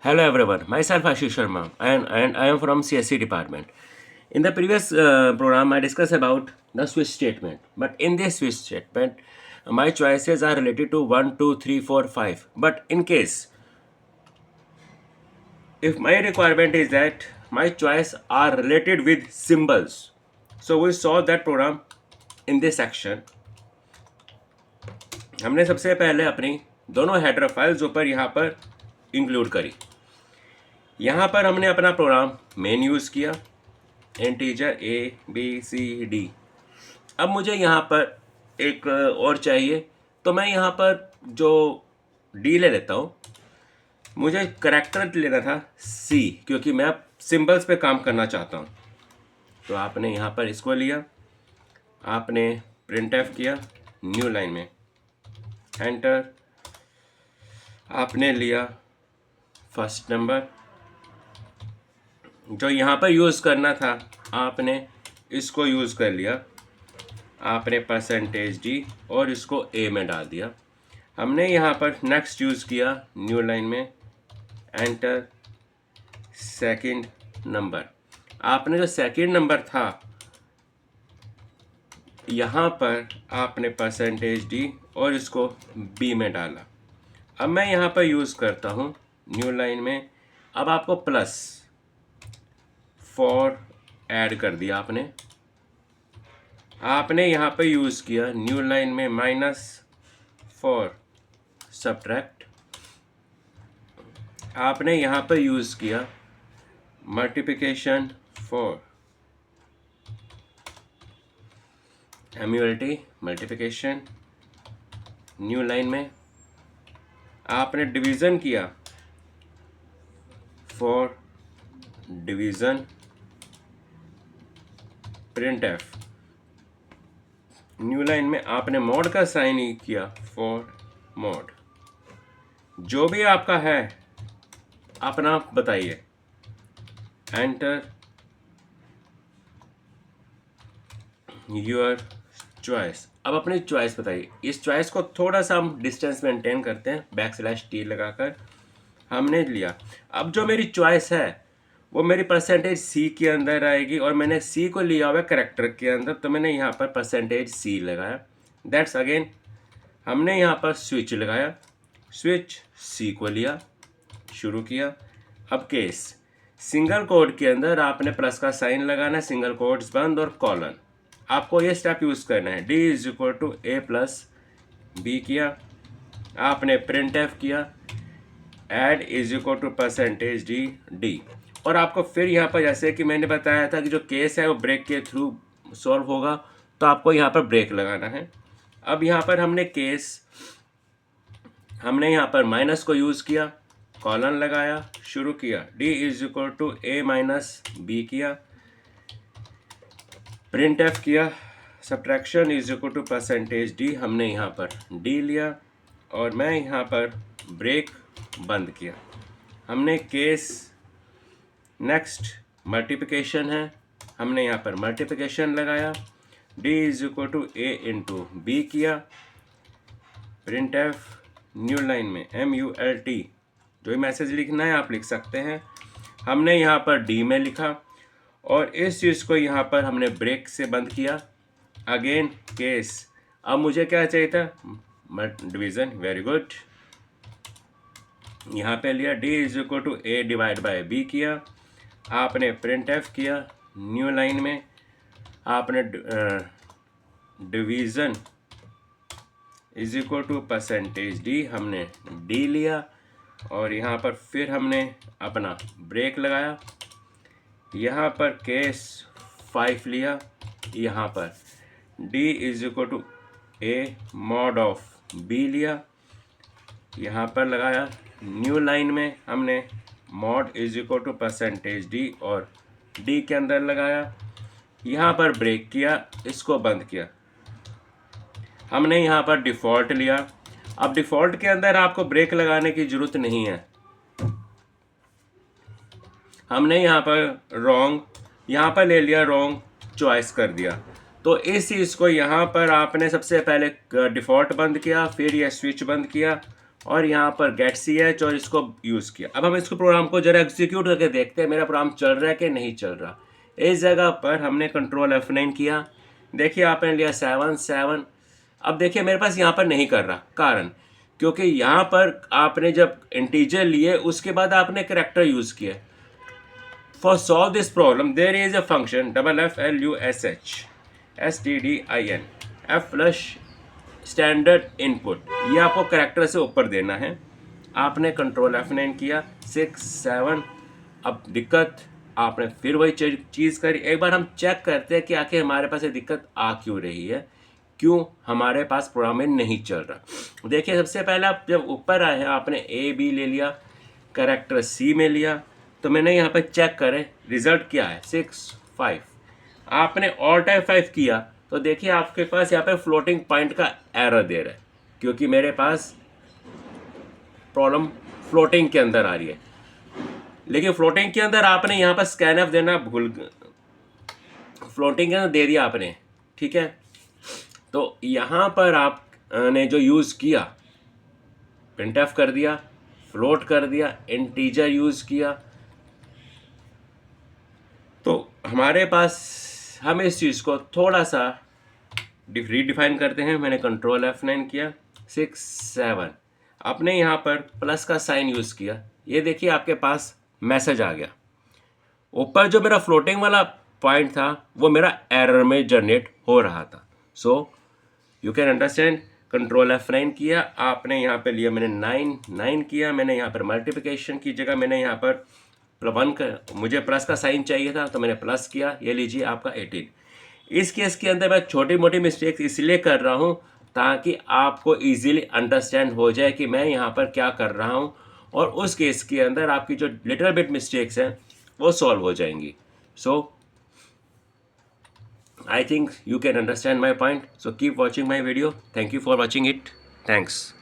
Hello everyone, myself Ashish Sharma and I am from CSC department. In the previous program, I discussed about the switch statement. But in this switch statement, my choices are related to 1, 2, 3, 4, 5. But in case, if my requirement is that my choice are related with symbols. So we saw that program in this section. हमने सबसे पहले अपनी दोनों header files ऊपर यहाँ पर include करी. यहाँ पर हमने अपना प्रोग्राम मेन यूज़ किया, इंटीजर ABCD. अब मुझे यहाँ पर एक और चाहिए, तो मैं यहाँ पर जो D ले लेता हूँ. मुझे करैक्टर लेना था C, क्योंकि मैं अब सिंबल्स पे काम करना चाहता हूँ. तो आपने यहाँ पर इसको लिया, आपने प्रिंट एफ किया न्यू लाइन में, एंटर. आपने लिया फर्स्ट नंबर, जो यहाँ पर यूज़ करना था आपने इसको यूज़ कर लिया. आपने %D और इसको A में डाल दिया. हमने यहाँ पर नेक्स्ट यूज़ किया न्यू लाइन में, एंटर. सेकंड नंबर, आपने जो सेकंड नंबर था यहाँ पर आपने %D और इसको B में डाला. अब मैं यहाँ पर यूज़ करता हूँ न्यू लाइन में. अब आपको प्लस फॉर ऐड कर दिया आपने. आपने यहाँ पर यूज़ किया न्यू लाइन में माइनस फॉर सब्ट्रैक्ट. आपने यहाँ पर यूज़ किया multiplication for MULT multiplication. New line में आपने डिवीज़न किया for division, print F. New line में आपने मॉड का साइन ही किया फॉर मॉड. जो भी आपका है अपना बताइए, एंटर. Your choice. अब अपनी चॉइस बताइए. इस चॉइस को थोड़ा सा हम डिस्टेंस मेंटेन करते हैं, \T लगाकर हमने लिया. अब जो मेरी चॉइस है वो मेरी %C के अंदर आएगी, और मैंने C को लिया हुआ है करैक्टर के अंदर, तो मैंने यहाँ पर %C लगाया. दैट्स अगेन हमने यहाँ पर स्विच लगाया, स्विच C को लिया, शुरू किया. अब केस सिंगल कोड के अंदर आपने प्लस का साइन लगाना है, सिंगल कोड्स बंद और कॉलन. आपको ये स्टेप यूज़ करना है. D = A + B किया, आपने प्रिंट एफ किया, ऐड %D. और आपको फिर यहाँ पर जैसे कि मैंने बताया था कि जो केस है वो ब्रेक के थ्रू सॉल्व होगा, तो आपको यहाँ पर ब्रेक लगाना है. अब यहाँ पर हमने यहाँ पर माइनस को यूज़ किया, कॉलन लगाया, शुरू किया. D = A - B किया, प्रिंट एफ किया, सब्ट्रैक्शन %D. हमने यहाँ पर D लिया और मैं यहाँ पर ब्रेक बंद किया. हमने केस नेक्स्ट मल्टीप्लिकेशन है, हमने यहाँ पर मल्टीप्लिकेशन लगाया, D = A × B किया, प्रिंट एफ. न्यू लाइन में MULT, जो भी मैसेज लिखना है आप लिख सकते हैं. हमने यहाँ पर D में लिखा और इस चीज़ को यहाँ पर हमने ब्रेक से बंद किया. Again case. अब मुझे क्या चाहिए था, डिवीज़न. Very good. यहाँ पे लिया, D = A/B किया, आपने प्रिंट एफ किया. न्यू लाइन में आपने डिवीज़न %D, हमने D लिया और यहाँ पर फिर हमने अपना ब्रेक लगाया. यहाँ पर केस 5 लिया, यहाँ पर D = A/B लिया, यहाँ पर लगाया. न्यू लाइन में हमने mod %D और D के अंदर लगाया, यहाँ पर ब्रेक किया, इसको बंद किया. हमने यहाँ पर डिफ़ॉल्ट लिया. अब डिफ़ॉल्ट के अंदर आपको ब्रेक लगाने की ज़रूरत नहीं है. हमने यहाँ पर रॉन्ग यहाँ पर ले लिया, रॉन्ग चॉइस कर दिया. तो इस चीज़ को यहाँ पर आपने सबसे पहले डिफ़ॉल्ट बंद किया, फिर यह स्विच बंद किया, और यहाँ पर गेट सी एच और इसको यूज़ किया। अब हम इसको प्रोग्राम को जरा एग्जीक्यूट करके देखते हैं मेरा प्रोग्राम चल रहा है कि नहीं चल रहा। इस जगह पर हमने कंट्रोल F9 किया, देखिए आपने लिया 7 7। अब देखिए मेरे पास यहाँ पर नहीं कर रहा, कारण क्योंकि यहाँ पर आपने जब इंटीजर लिए उसके बाद आपने करैक्टर यूज़ किया। For solve this problem, there is a function FLUSH F flush standard input, ये आपको करैक्टर से ऊपर देना है। आपने कंट्रोल F9 किया 6 7। अब दिक्कत आपने फिर वही चीज़ करी। एक बार हम चेक करते हैं कि आखिर हमारे पास ये दिक्कत आ क्यों रही है, क्यों हमारे पास प्रोग्राम में नहीं चल रहा। देखिए सबसे पहले आप जब ऊपर आए हैं आपने A B ले लिया, करैक्टर C में लिया, तो मैंने यहाँ पर चेक करें रिजल्ट क्या है 6 5। आपने ऑल टाइप 5 किया तो देखिए आपके पास यहाँ पे फ्लोटिंग पॉइंट का एरर दे रहा है, क्योंकि मेरे पास प्रॉब्लम फ्लोटिंग के अंदर आ रही है। लेकिन फ्लोटिंग के अंदर आपने यहाँ पर स्कैनफ देना भूल, फ्लोटिंग के अंदर दे दिया आपने, ठीक है। तो यहाँ पर आपने जो यूज़ किया प्रिंटफ कर दिया, फ्लोट कर दिया, इंटीजर यूज़ किया, तो हमारे पास हम इस चीज़ को थोड़ा सा रीडिफाइन करते हैं। मैंने कंट्रोल F9 किया 6 7। आपने यहाँ पर प्लस का साइन यूज़ किया, ये देखिए आपके पास मैसेज आ गया। ऊपर जो मेरा फ्लोटिंग वाला पॉइंट था वो मेरा एरर में जनरेट हो रहा था। So you can understand, control F9 किया, आपने यहाँ पे लिया, मैंने 9 9 किया, मैंने यहाँ पर मल्टीप्लिकेशन की जगह मैंने यहाँ पर 1 का, मुझे प्लस का साइन चाहिए था तो मैंने प्लस किया, ये लीजिए आपका 18। इस केस के अंदर मैं छोटी मोटी मिस्टेक्स इसलिए कर रहा हूँ ताकि आपको इजीली अंडरस्टैंड हो जाए कि मैं यहाँ पर क्या कर रहा हूँ, और उस केस के अंदर आपकी जो लिटिल बिट मिस्टेक्स हैं वो सॉल्व हो जाएंगी। सो I think you can understand my point. So keep watching my video. Thank you for watching it. Thanks.